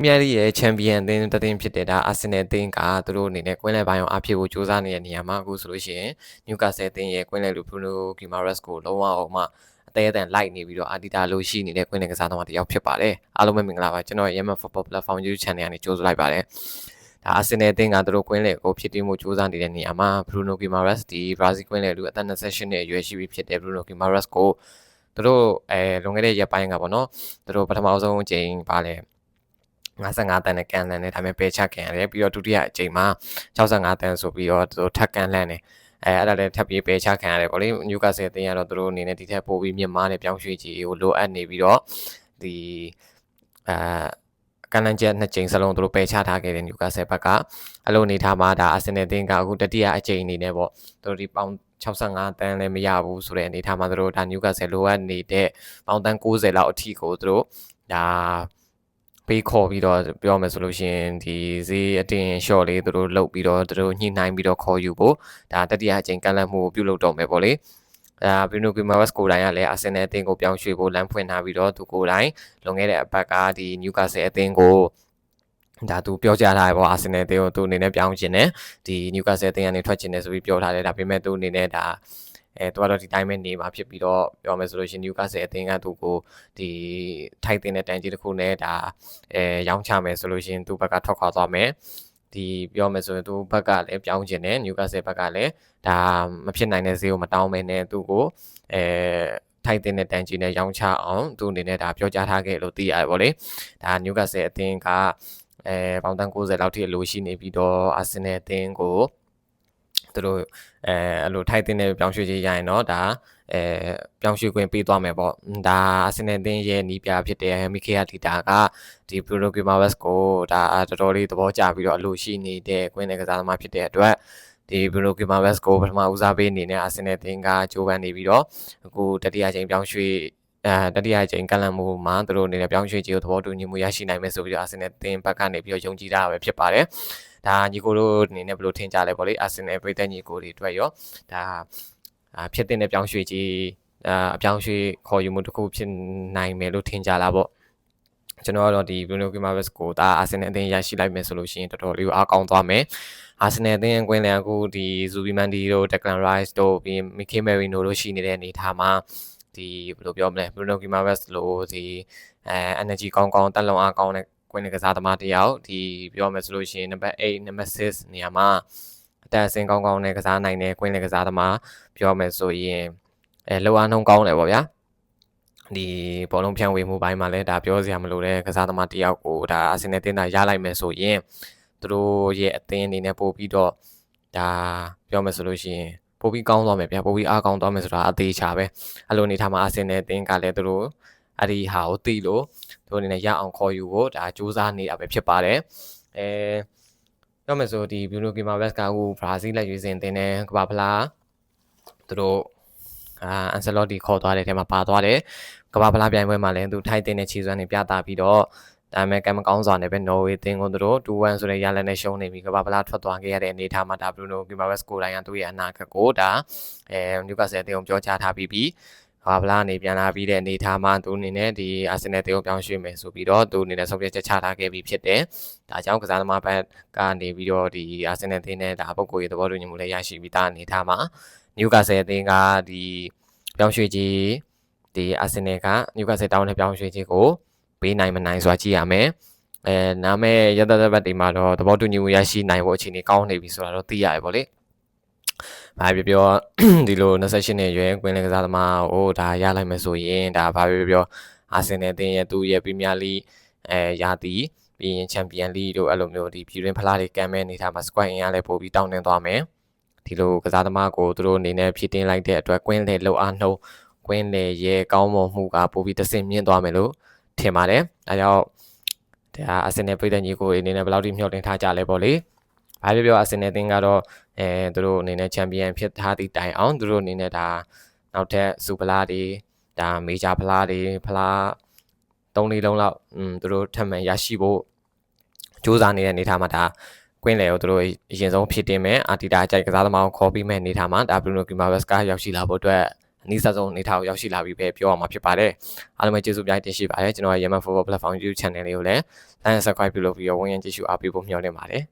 မြတ်ရဲ့ချန်ပီယံအသင်းတစ်သင်းဖြစ်တဲ့ဒါအာဆင်နယ်အသင်းကသူတို့အနေနဲ့ကွင်းလယ်ပိုင်းအောင်အဖြစ်ကိုစူးစမ်းနေတဲ့နေရာမှာအခုဆိုလို့ရှိရင်နျူကာဆယ်အသင်းရဲ့ကွင်းလယ်လူဘရူနိုဂီမာရက်စ်ကိုလုံးဝအောင်မှအသေးအတန်လိုက်နေပြီးတော့အာတီတာလိုရှိနေတဲ့ကွင်းလယ်ကစားသမားတစ်ယောက်ဖြစ်ပါတယ်အားလုံးပဲမင်္ဂလာပါကျွန်တော်ရဲ့ Yemen Football Platform YouTube Channel ကနေကြိုဆိုလိုက်ပါတယ်ဒါအာဆင်နယ်အသင်းကသူတို့ကွင်းလယ်ကိုဖြစ်တည်မှုစူးစမ်းနေတဲ့နေရာမှာဘရူနိုဂီမာရက်စ်ဒီဘရာဇီးကွင်းလယ်လူအသက်28နှစ်အရွယ်ရှိပြီဖြစ်တဲ့ဘရူနိုဂီမာရက်စ်ကိုသူတို့လွန်ခဲ့တဲ့ရက်ပိုင်းကပေါ့နော်သူတို့ပထမဆုံးအကြိမ်ပါလဲ55တန်းနဲ့ကန်လန်နဲ့ဒါပေမဲ့ပယ်ချခံရတယ်ပြီးတော့ဒုတိယအကြိမ်မှာ65တန်းဆိုပြီးတော့သူတို့ထပ်ကန်လန်တယ်အဲ့ဒါလည်းထပ်ပြီးပယ်ချခံရတယ်ပေါ့လေနျူကာဆယ်အသင်းကတော့သူတို့အနေနဲ့ဒီထက်ပိုပြီးမြင့်မားတဲ့ပြောင်းရွှေ့ကြီးကိုလိုအပ်နေပြီးတော့ဒီကန်လန်ချက်2ကြိမ်စလုံးသူတို့ပယ်ချထားခဲ့တဲ့နျူကာဆယ်ဘက်ကအဲ့လိုအနေထားမှာဒါအာဆင်နယ်အသင်းကအခုတတိယအကြိမ်အနေနဲ့ပေါ့သူတို့ဒီပေါင်65တန်းလည်းမရဘူးဆိုတဲ့အနေထားမှာသူတို့ဒါနျူကာဆယ်လိုအပ်နေတဲ့ပေါင်တန်း90လောက်အထိကိုသူတို့ဒါပေးခေါ်ပြီးတော့ပြောမယ်ဆိုလို့ရှိရင်ဒီဈေးအတင် short လေးသူတို့လုတ်ပြီးတော့သူတို့ညှိနှိုင်းပြီးတော့ခေါ်ယူဖို့ဒါတတိယအကြိမ်ကန်လန့်မှုကိုပြုလုပ်တော့မယ်ပေါ့လေဘရူနိုဂီမာရက်စ်ကိုတိုင်းကလည်းအာဆင်နယ်အသင်းကိုပြောင်းရွှေ့ဖို့လမ်းဖွင့်ထားပြီးတော့သူကိုတိုင်းလွန်ခဲ့တဲ့အပတ်ကဒီနျူကာဆယ်အသင်းကိုဒါသူပြောကြားထားတယ်ပေါ့အာဆင်နယ်အသင်းကိုသူအနေနဲ့ပြောင်းချင်တယ်ဒီနျူကာဆယ်အသင်းကနေထွက်ချင်တယ်ဆိုပြီးပြောထားတယ်ဒါပေမဲ့သူအနေနဲ့ဒါသူကတော့ဒီတိုင်းပဲနေမှာဖြစ်ပြီးတော့ပြောမယ်ဆိုလို့ရှိရင်နျူကာဆယ်အသင်းကသူကိုဒီထိုက်တင်တဲ့တန်ကြီးတစ်ခုနဲ့ဒါရောင်းချမယ်ဆိုလို့ရှိရင်သူ့ဘက်ကထွက်ခွာသွားမယ်ဒီပြောမယ်ဆိုရင်သူ့ဘက်ကလည်းပြောင်းချင်တယ်နျူကာဆယ်ဘက်ကလည်းဒါမဖြစ်နိုင်တဲ့ဈေးကိုမတောင်းမဲနဲ့သူ့ကိုထိုက်တင်တဲ့တန်ကြီးနဲ့ရောင်းချအောင်သူအနေနဲ့ဒါပြောကြားထားခဲ့လို့သိရတယ်ပေါ့လေဒါနျူကာဆယ်အသင်းကပေါင်တန်း90လောက်ထိအလိုရှိနေပြီးတော့အာဆင်နယ်အသင်းကိုသူတို့အဲ့လိုထိုက်တင်တဲ့ပြောင်းရွှေ့ရေးရရင်တော့ဒါပြောင်းရွှေ့ခွင့်ပေးသွားမယ်ပေါ့ဒါအာဆင်နယ်အသင်းရဲ့နီးပြဖြစ်တဲ့မီခေယာတီတာကဒီဘရူနိုဂီမာရက်စ်ကိုဒါတော်တော်လေးသဘောကျပြီးတော့အလိုရှိနေတဲ့ကွင်းနယ်ကစားသမားဖြစ်တဲ့အတွက်ဒီဘရူနိုဂီမာရက်စ်ကိုပထမဦးစားပေးအနေနဲ့အာဆင်နယ်အသင်းကကြိုးပမ်းနေပြီးတော့အခုတတိယအကြိမ်ပြောင်းရွှေ့တတိယအကြိမ်ကန်လန့်မှုမှာသူတို့အနေနဲ့ပြောင်းရွှေ့ခြင်းကိုသဘောတူညီမှုရရှိနိုင်မယ်ဆိုပြီးတော့အာဆင်နယ်အသင်းဘက်ကနေပြီးတော့ယုံကြည်တာပဲဖြစ်ပါတယ်ဒါညီကိုတို့အနေနဲ့ဘယ်လိုထင်ကြလဲပေါ့လေအာဆင်နယ်ပြည်သက်ညီကိုတွေအတွက်ရောဒါဖြစ်တဲ့ပြောင်းရွှေ့ကြီးအပြောင်းရွှေ့ခေါ်ယူမှုတစ်ခုဖြစ်နိုင်မယ်လို့ထင်ကြလားပေါ့ကျွန်တော်ကတော့ဒီဘရူနိုဂီမာရက်စ်ကိုဒါအာဆင်နယ်အသင်းရရှိလိုက်မယ်ဆိုလို့ရှိရင်တော်တော်လေးအားကောင်းသွားမယ်အာဆင်နယ်အသင်းကွင်းလယ်အခုဒီဇူဘီမန်ဒီတို့ဒက်ကလန်ရိုက်စ်တို့ပြီးမီခေမယ်ရီနိုတို့ရှိနေတဲ့အနေထားမှာဒီဘယ်လိုပြောမလဲဘရူနိုဂီမာရက်စ်လို့ဒီenergy ကောင်းကောင်းတက်လုံအားကောင်းတဲ့ကွင်းလယ်ကစားသမားတစ်ယောက်ဒီပြောမယ်ဆိုလို့ရှိရင်နံပါတ်8နံပါတ်6နေရာမှာအသက်အဆင့်ကောင်းကောင်းနဲ့ကစားနိုင်တဲ့ကွင်းလယ်ကစားသမားပြောမယ်ဆိုရင်လောအားနှုံးကောင်းတယ်ပေါ့ဗျာဒီဘောလုံးဖြန့်ဝေမှုပိုင်းမှာလည်းဒါပြောစရာမလိုတဲ့ကစားသမားတစ်ယောက်ကိုဒါအာဆင်နယ်တင်တာရလိုက်မယ်ဆိုရင်သူတို့ရဲ့အသင်းအနေနဲ့ပို့ပြီးတော့ဒါပြောမယ်ဆိုလို့ရှိရင်ပို့ပြီးကောင်းသွားမယ်ဗျာပို့ပြီးအားကောင်းသွားမယ်ဆိုတာအသေးချာပဲအဲ့လိုအနေထားမှာအာဆင်နယ်အသင်းကလည်းသူတို့အဲ့ဒီဟာကိုသိလို့သူအနေနဲ့ရအောင်ခေါ်ယူဖို့ဒါစူးစမ်းနေတာပဲဖြစ်ပါတယ်ပြောမယ်ဆိုဒီဘရူနိုဂီမာရက်စ်ကအခုဘရာဇီးလက်ရွေးစင်တင်တဲ့ကမ္ဘာဖလားသူတို့အန်ဆယ်လော့တီခေါ်သွားတဲ့ထဲမှာပါသွားတယ်ကမ္ဘာဖလားပြိုင်ပွဲမှာလည်းသူထိုက်တင်တဲ့ခြေစွမ်းတွေပြသပြီးတော့ဒါပေမဲ့ကံမကောင်းစွာနဲ့ပဲနော်ဝေးတင်ကိုသူတို့2-1ဆိုတဲ့ရလဒ်နဲ့ရှုံးနေပြီးကမ္ဘာဖလားထွက်သွားခဲ့ရတဲ့အနေအထားမှာဒါဘရူနိုဂီမာရက်စ်ကိုတိုင်းကသူ့ရဲ့အနာဂတ်ကိုဒါနျူကာဆယ်အသင်းကိုပြောကြားထားပြီးကမ္ဘာဖလားအနေပြန်လာပြီးတဲ့အနေအထားမှာသူအနေနဲ့ဒီအာဆင်နယ်အသင်းကိုပြောင်းရွှေ့မယ်ဆိုပြီးတော့သူအနေနဲ့ဆုံးဖြတ်ချက်ချထားခဲ့ပြီးဖြစ်တယ်ဒါကြောင့်ကစားသမားဘက်ကနေပြီးတော့ဒီအာဆင်နယ်အသင်းနဲ့ဒါပုဂ္ဂိုလ်ရေးသဘောတူညီမှုလည်းရရှိပြီးသားအနေအထားမှာနျူကာဆယ်အသင်းကဒီပြောင်းရွှေ့ခြင်းဒီအာဆင်နယ်ကနျူကာဆယ်တောင်းတဲ့ပြောင်းရွှေ့ခြင်းကိုပေးနိုင်မနိုင်ဆိုတာကြည့်ရမယ်နားမဲ့ရတဘက်ဒီမှာတော့သဘောတူညီမှုရရှိနိုင်ဖို့အခြေအနေကောင်းနေပြီဆိုတာတော့သိရတယ်ပေါ့လေဘာပြောဒီလို28နှစ်ရွယ်ကွင်းလယ်ကစားသမားဟိုဒါရလိုက်မယ်ဆိုရင်ဒါဘာပြောအာဆင်နယ်အသင်းရဲ့သူ့ရဲ့ပရီးမီးယားလိရာသီပြီးရင်ချန်ပီယံလိတို့အဲ့လိုမျိုးဒီပြည်တွင်းဖလားတွေကမ်းမဲ့နေတာမှာစကွိုက်အင်အားလည်းပို့ပြီးတောင်းတင်းသွားမယ်ဒီလိုကစားသမားကိုသူတို့အနေနဲ့ဖြည့်တင်းလိုက်တဲ့အတွက်ကွင်းလယ်လှုပ်အားနှုံးကွင်းလယ်ရဲ့ကောင်းမွန်မှုကပို့ပြီးတဆင့်မြင့်သွားမယ်လို့ထင်ပါတယ်ဒါကြောင့်ဒါအာဆင်နယ်ပြည်သက်ညီကိုအနေနဲ့ဘယ်လောက်ထိမျှော်လင့်ထားကြလဲပေါ့လေဘာပြောအာဆင်နယ်အသင်းကတော့သူတို့အနေနဲ့ချန်ပီယံဖြစ်ထားသည့်တိုင်အောင်သူတို့အနေနဲ့ဒါနောက်ထပ်စူဖလားတွေဒါမေဂျာဖလားတွေဖလား3-4လုံးလောက်သူတို့ထပ်မံရရှိဖို့စူးစမ်းနေတဲ့အနေထားမှာဒါကွင်းလယ်ကိုသူတို့အရင်ဆုံးဖြစ်တင်မယ်အာတီတာအကြိုက်ကစားသမားကိုခေါ်ပြီးမဲ့အနေထားမှာဒါဘရူနိုဂီမာရက်စ်ကရောက်ရှိလာဖို့အတွက် အနည်းဆုံးအနေထားကိုရောက်ရှိလာပြီးပဲပြောရမှာဖြစ်ပါတယ်အားလုံးပဲကျေးဇူးများတင်ရှိပါတယ်ကျွန်တော်ရဲ့ Yemen Football Platform YouTube Channel လေးကိုလည်း like and subscribe ပြုလုပ်ပြီးတော့ဝင်ရင်ကြည့်ရှုအားပေးဖို့မျှော်လင့်ပါတယ်